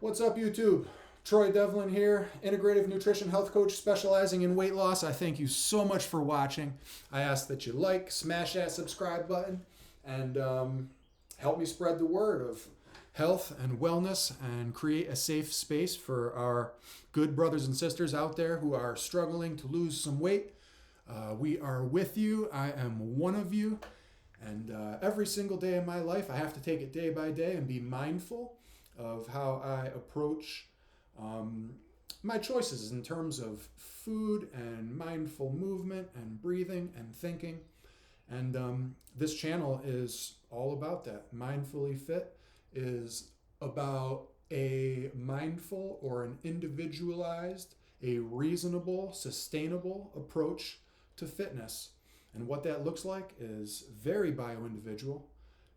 What's up, YouTube? Troy Devlin here, integrative nutrition health coach specializing in weight loss. I thank you so much for watching. I ask that you like, smash that subscribe button, and help me spread the word of health and wellness and create a safe space for our good brothers and sisters out there who are struggling to lose some weight. We are with you. I am one of you. And every single day in my life, I have to take it day by day and be mindful of how I approach my choices in terms of food and mindful movement and breathing and thinking. And this channel is all about that. Mindfully Fit is about a mindful or an individualized, a reasonable, sustainable approach to fitness. And what that looks like is very bio-individual.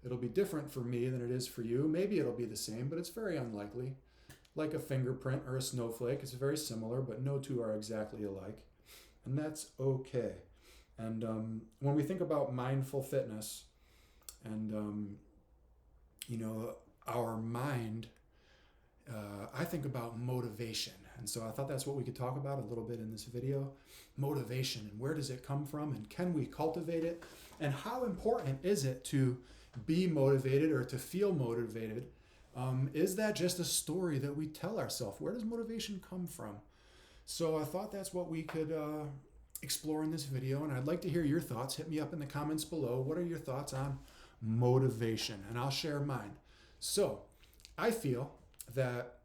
It'll be different for me than it is for you. Maybe it'll be the same, but it's very unlikely. Like a fingerprint or a snowflake, it's very similar, but no two are exactly alike. And that's okay. And when we think about mindful fitness and, our mind, I think about motivation. And so I thought that's what we could talk about a little bit in this video. Motivation, and where does it come from, and can we cultivate it? And how important is it to be motivated or to feel motivated? Is that just a story that we tell ourselves? Where does motivation come from? So I thought that's what we could explore in this video, and I'd like to hear your thoughts. Hit me up in the comments below. What are your thoughts on motivation? And I'll share mine. So I feel that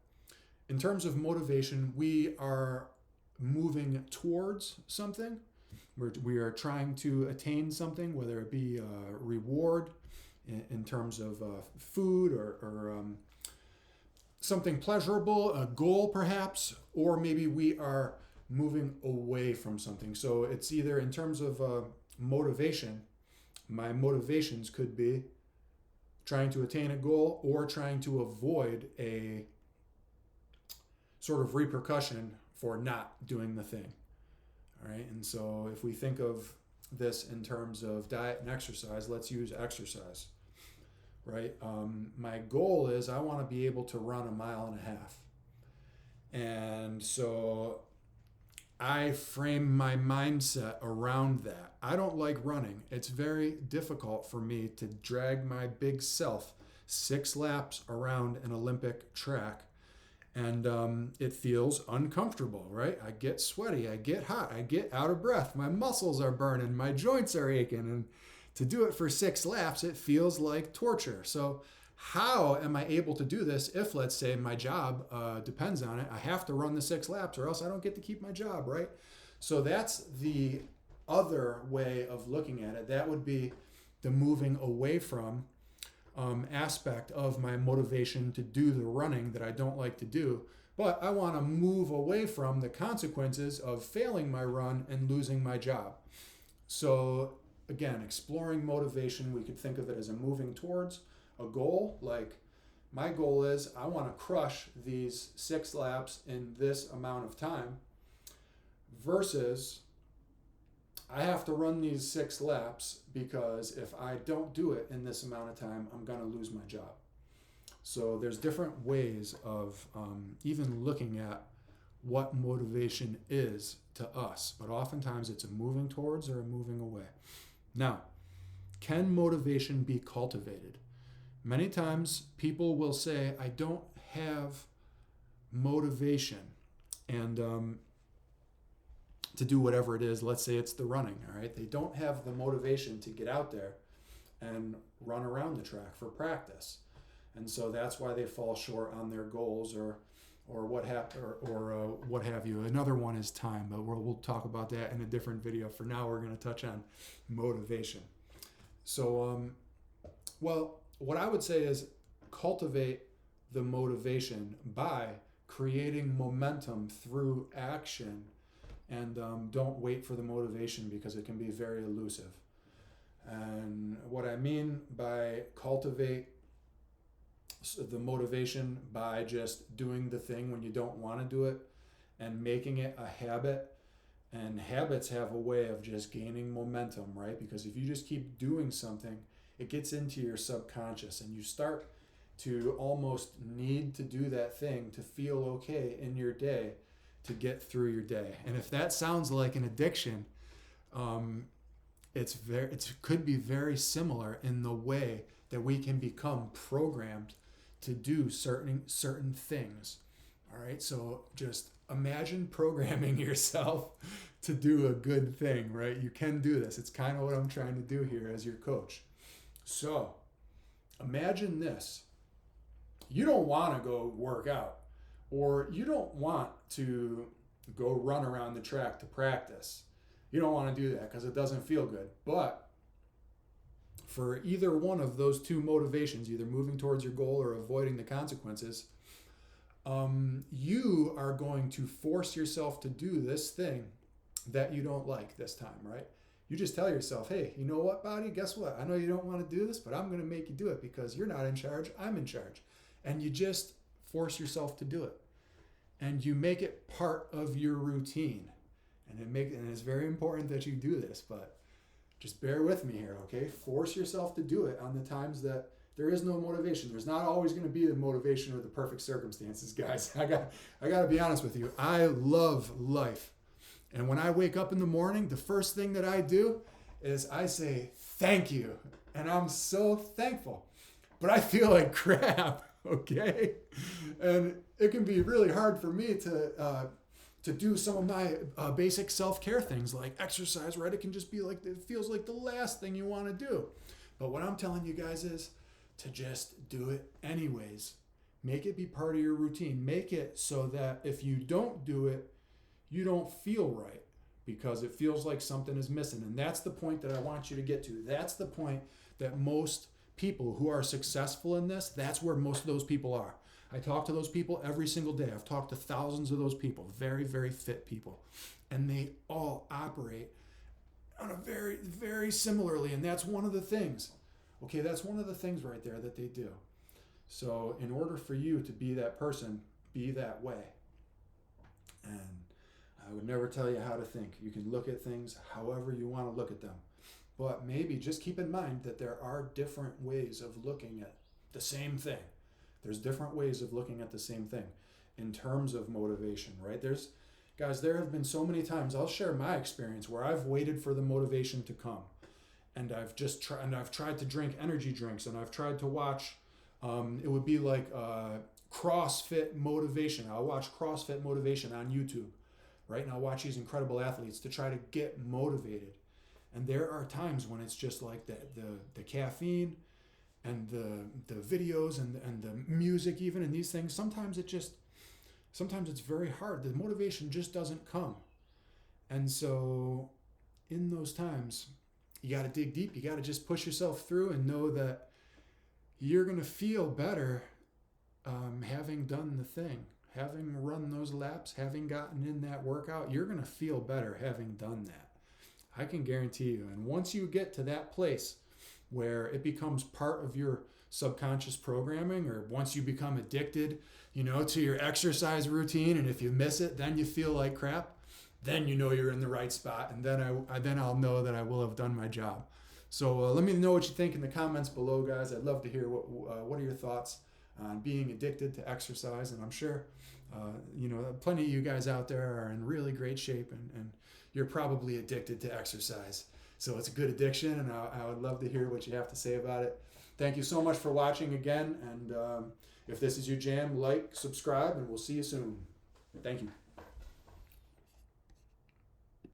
in terms of motivation, we are moving towards something. We are trying to attain something, whether it be a reward in terms of food or something pleasurable, a goal perhaps, or maybe we are moving away from something. So it's either in terms of motivation, my motivations could be trying to attain a goal or trying to avoid a sort of repercussion for not doing the thing. All right. And so if we think of this in terms of diet and exercise, let's use exercise, right? My goal is I want to be able to run 1.5 miles. And so I frame my mindset around that. I don't like running. It's very difficult for me to drag my big self 6 laps around an Olympic track. And it feels uncomfortable, right? I get sweaty, I get hot, I get out of breath, my muscles are burning, my joints are aching, and to do it for 6 laps, it feels like torture. So how am I able to do this if, let's say, my job depends on it? I have to run the 6 laps or else I don't get to keep my job, right? So that's the other way of looking at it. That would be the moving away from aspect of my motivation to do the running that I don't like to do, but I want to move away from the consequences of failing my run and losing my job. So again, exploring motivation, we could think of it as a moving towards a goal. Like my goal is I want to crush these 6 laps in this amount of time versus I have to run these 6 laps because if I don't do it in this amount of time, I'm going to lose my job. So there's different ways of even looking at what motivation is to us, but oftentimes it's a moving towards or a moving away. Now, can motivation be cultivated? Many times people will say, I don't have motivation. And to do whatever it is, let's say it's the running, all right? They don't have the motivation to get out there and run around the track for practice. And so that's why they fall short on their goals or what have you. Another one is time, but we'll talk about that in a different video. For now, we're going to touch on motivation. So, what I would say is cultivate the motivation by creating momentum through action. And don't wait for the motivation because it can be very elusive. And what I mean by cultivate the motivation by just doing the thing when you don't want to do it and making it a habit. And habits have a way of just gaining momentum, right? Because if you just keep doing something, it gets into your subconscious and you start to almost need to do that thing to feel okay in your day to get through your day. And if that sounds like an addiction, it could be very similar in the way that we can become programmed to do certain things. All right, so just imagine programming yourself to do a good thing, right? You can do this. It's kind of what I'm trying to do here as your coach. So imagine this. You don't want to go work out, or you don't want to go run around the track to practice. You don't want to do that because it doesn't feel good. But for either one of those two motivations, either moving towards your goal or avoiding the consequences, you are going to force yourself to do this thing that you don't like this time, right? You just tell yourself, hey, you know what, body? Guess what? I know you don't want to do this, but I'm going to make you do it because you're not in charge. I'm in charge. And you just force yourself to do it. And you make it part of your routine. And it's very important that you do this, but just bear with me here, okay? Force yourself to do it on the times that there is no motivation. There's not always going to be the motivation or the perfect circumstances, guys. I got to be honest with you. I love life. And when I wake up in the morning, the first thing that I do is I say, thank you. And I'm so thankful. But I feel like crap, okay? And it can be really hard for me to do some of my basic self-care things like exercise, right? It can just be like, it feels like the last thing you want to do. But what I'm telling you guys is to just do it anyways. Make it be part of your routine. Make it so that if you don't do it, you don't feel right because it feels like something is missing. And that's the point that I want you to get to. That's the point that most people who are successful in this, that's where most of those people are. I talk to those people every single day. I've talked to thousands of those people, very, very fit people. And they all operate on a very, very similarly. And that's one of the things. Okay, that's one of the things right there that they do. So in order for you to be that person, be that way. And I would never tell you how to think. You can look at things however you want to look at them. But maybe just keep in mind that there are different ways of looking at the same thing. There's different ways of looking at the same thing in terms of motivation, right? There have been so many times, I'll share my experience where I've waited for the motivation to come. And I've tried to drink energy drinks, and I've tried to watch, it would be like CrossFit motivation. I'll watch CrossFit motivation on YouTube, right? And I'll watch these incredible athletes to try to get motivated. And there are times when it's just like the caffeine and the videos and the music even, and these things, sometimes it's very hard. The motivation just doesn't come. And so in those times, you got to dig deep. You got to just push yourself through and know that you're going to feel better having done the thing, having run those laps, having gotten in that workout. You're going to feel better having done that. I can guarantee you. And once you get to that place where it becomes part of your subconscious programming, or once you become addicted, to your exercise routine, and if you miss it, then you feel like crap, then you know you're in the right spot, and then I'll know that I will have done my job. So let me know what you think in the comments below, guys. I'd love to hear what are your thoughts on being addicted to exercise, and I'm sure plenty of you guys out there are in really great shape, and you're probably addicted to exercise. So it's a good addiction, and I would love to hear what you have to say about it. Thank you so much for watching again, and if this is your jam, like, subscribe, and we'll see you soon. Thank you.